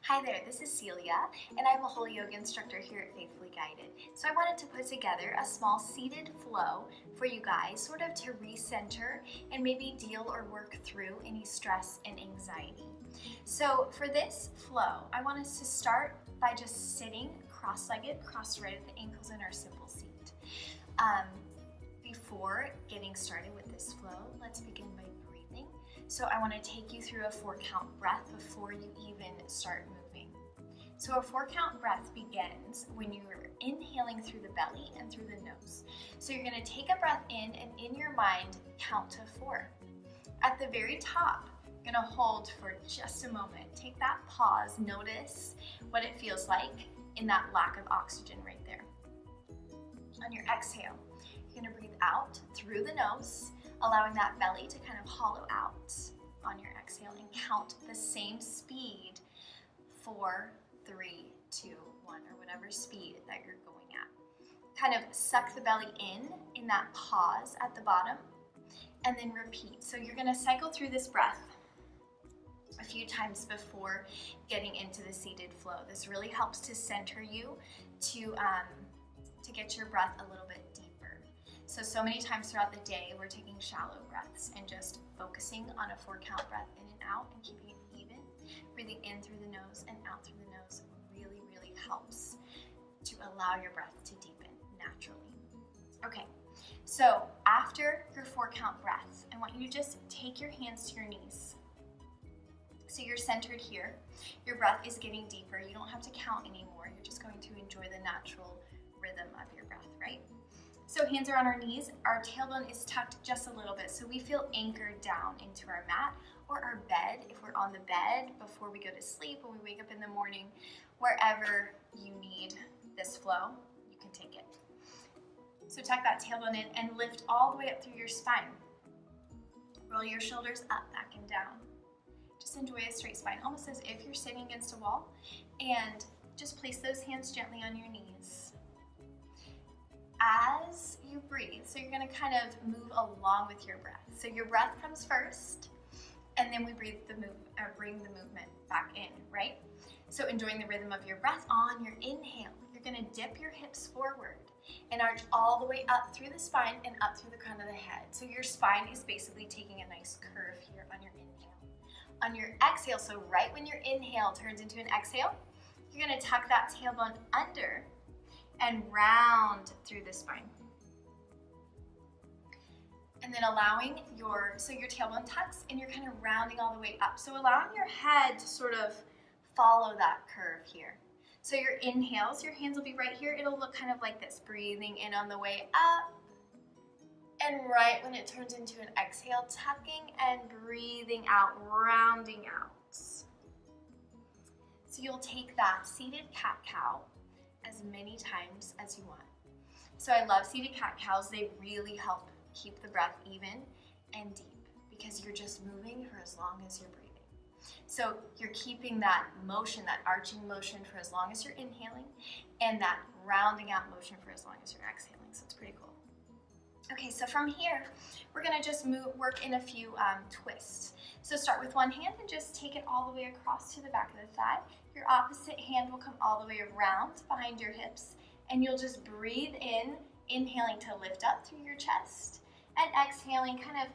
Hi there, this is Celia, and I'm a Holy Yoga Instructor here at Faithfully Guided. So I wanted to put together a small seated flow for you guys, sort of to recenter and maybe deal or work through any stress and anxiety. So for this flow, I want us to start by just sitting cross-legged, crossed right at the ankles in our simple seat. Before getting started with this flow, let's begin by breathing. So I want to take you through a 4-count breath before you even start moving. So a 4-count breath begins when you're inhaling through the belly and through the nose. So you're going to take a breath in and in your mind count to 4. At the very top, you're going to hold for just a moment. Take that pause, notice what it feels like in that lack of oxygen right there. On your exhale, you're going to breathe out through the nose, allowing that belly to kind of hollow out on your exhale, and count the same speed, 4, 3, 2, 1, or whatever speed that you're going at. Kind of suck the belly in that pause at the bottom, and then repeat. So you're going to cycle through this breath a few times before getting into the seated flow. This really helps to center you, to get your breath a little bit deeper. So many times throughout the day, we're taking shallow breaths and just focusing on a 4-count breath in and out and keeping it even. Breathing in through the nose and out through the nose really, really helps to allow your breath to deepen naturally. Okay, so after your 4-count breath, I want you to just take your hands to your knees. So you're centered here. Your breath is getting deeper. You don't have to count anymore. You're just going to enjoy the natural rhythm of your breath, right? So hands are on our knees, our tailbone is tucked just a little bit, so we feel anchored down into our mat or our bed if we're on the bed before we go to sleep or we wake up in the morning. Wherever you need this flow, you can take it. So tuck that tailbone in and lift all the way up through your spine. Roll your shoulders up, back, and down. Just enjoy a straight spine, almost as if you're sitting against a wall, and just place those hands gently on your knees. As you breathe, so you're going to kind of move along with your breath. So your breath comes first, and then we bring the movement back in, right? So enjoying the rhythm of your breath on your inhale, you're going to dip your hips forward and arch all the way up through the spine and up through the crown of the head. So your spine is basically taking a nice curve here on your inhale. On your exhale, so right when your inhale turns into an exhale, you're going to tuck that tailbone under and round through the spine. And then allowing your tailbone tucks and you're kind of rounding all the way up. So allowing your head to sort of follow that curve here. So your inhales, your hands will be right here. It'll look kind of like this, breathing in on the way up. And right when it turns into an exhale, tucking and breathing out, rounding out. So you'll take that seated cat-cow as many times as you want. So I love seated cat-cows. They really help keep the breath even and deep because you're just moving for as long as you're breathing. So you're keeping that motion, that arching motion for as long as you're inhaling and that rounding out motion for as long as you're exhaling. So it's pretty cool. Okay, so from here, we're gonna just work in a few twists. So start with one hand and just take it all the way across to the back of the thigh. Your opposite hand will come all the way around behind your hips, and you'll just breathe in, inhaling to lift up through your chest, and exhaling, kind of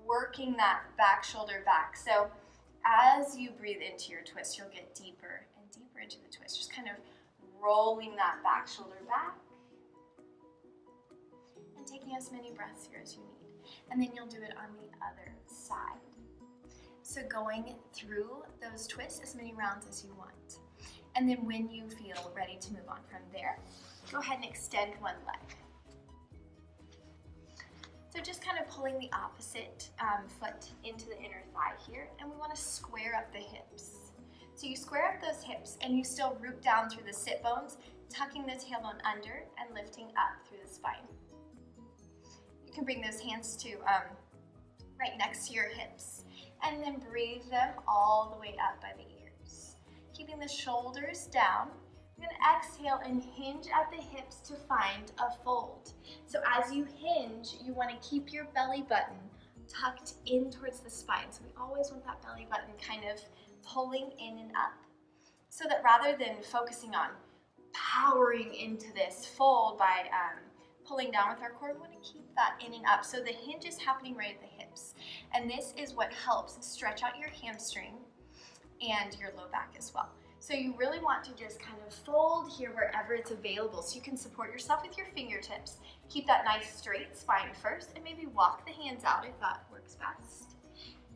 working that back shoulder back. So as you breathe into your twist, you'll get deeper and deeper into the twist, just kind of rolling that back shoulder back, and taking as many breaths here as you need. And then you'll do it on the other side. So going through those twists as many rounds as you want. And then when you feel ready to move on from there, go ahead and extend one leg. So just kind of pulling the opposite foot into the inner thigh here, and we want to square up the hips. So you square up those hips and you still root down through the sit bones, tucking the tailbone under and lifting up through the spine. You can bring those hands to right next to your hips, and then breathe them all the way up by the ears. Keeping the shoulders down, you're going to exhale and hinge at the hips to find a fold. So as you hinge, you want to keep your belly button tucked in towards the spine. So we always want that belly button kind of pulling in and up. so that rather than focusing on powering into this fold by pulling down with our core, we want to keep that in and up. So the hinge is happening right at the hips. And this is what helps stretch out your hamstring and your low back as well. So you really want to just kind of fold here wherever it's available so you can support yourself with your fingertips. Keep that nice straight spine first and maybe walk the hands out if that works best.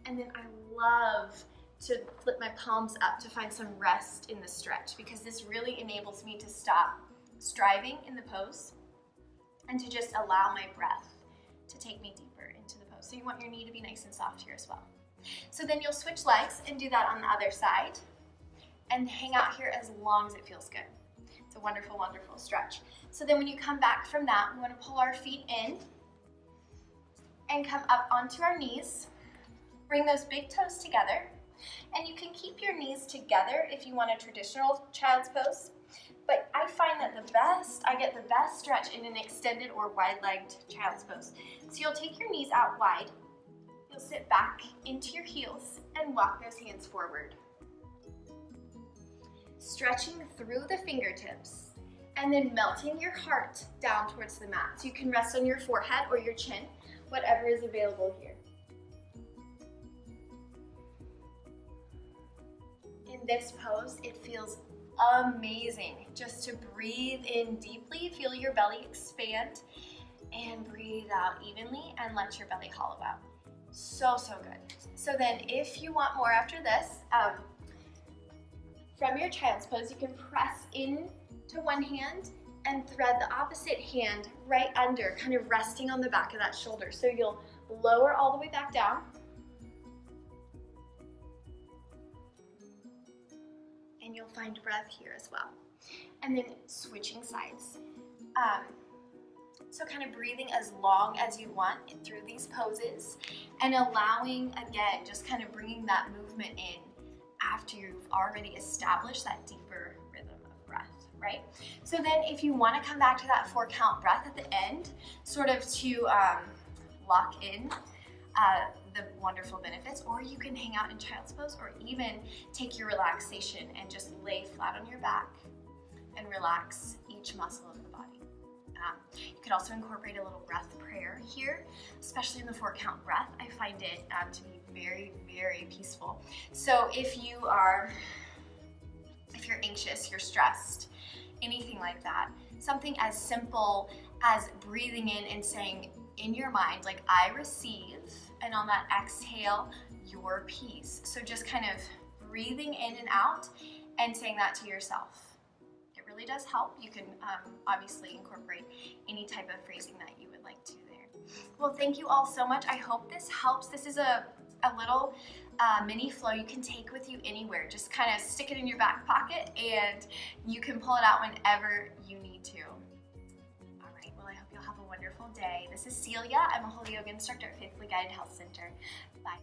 And then I love to flip my palms up to find some rest in the stretch because this really enables me to stop striving in the pose and to just allow my breath to take me deeper into the pose. So you want your knee to be nice and soft here as well. So then you'll switch legs and do that on the other side and hang out here as long as it feels good. It's a wonderful, wonderful stretch. So then when you come back from that, we want to pull our feet in and come up onto our knees. Bring those big toes together. And you can keep your knees together if you want a traditional child's pose. But I find that I get the best stretch in an extended or wide-legged child's pose. So you'll take your knees out wide. You'll sit back into your heels and walk those hands forward. Stretching through the fingertips and then melting your heart down towards the mat. So you can rest on your forehead or your chin, whatever is available here. In this pose, it feels amazing just to breathe in deeply, feel your belly expand, and breathe out evenly and let your belly hollow out. So, so good. So then if you want more after this, from your child's pose, you can press in to one hand and thread the opposite hand right under, kind of resting on the back of that shoulder. So you'll lower all the way back down. And you'll find breath here as well. And then switching sides. So kind of breathing as long as you want through these poses and allowing, again, just kind of bringing that movement in after you've already established that deeper rhythm of breath, right? So then if you want to come back to that 4-count breath at the end, sort of to lock in the wonderful benefits, or you can hang out in child's pose or even take your relaxation and just lay flat on your back and relax each muscle of the body. You could also incorporate a little breath prayer here, especially in the 4-count breath. I find it to be very, very peaceful. So if you're anxious, you're stressed, anything like that, something as simple as breathing in and saying in your mind, like, I receive, and on that exhale, your peace. So just kind of breathing in and out and saying that to yourself. Really does help. You can obviously incorporate any type of phrasing that you would like to there. Well, thank you all so much. I hope this helps. This is a little mini flow you can take with you anywhere. Just kind of stick it in your back pocket and you can pull it out whenever you need to. All right, well, I hope you'll have a wonderful day. This is Celia. I'm a Holy Yoga Instructor at Faithfully Guided Health Center. Bye.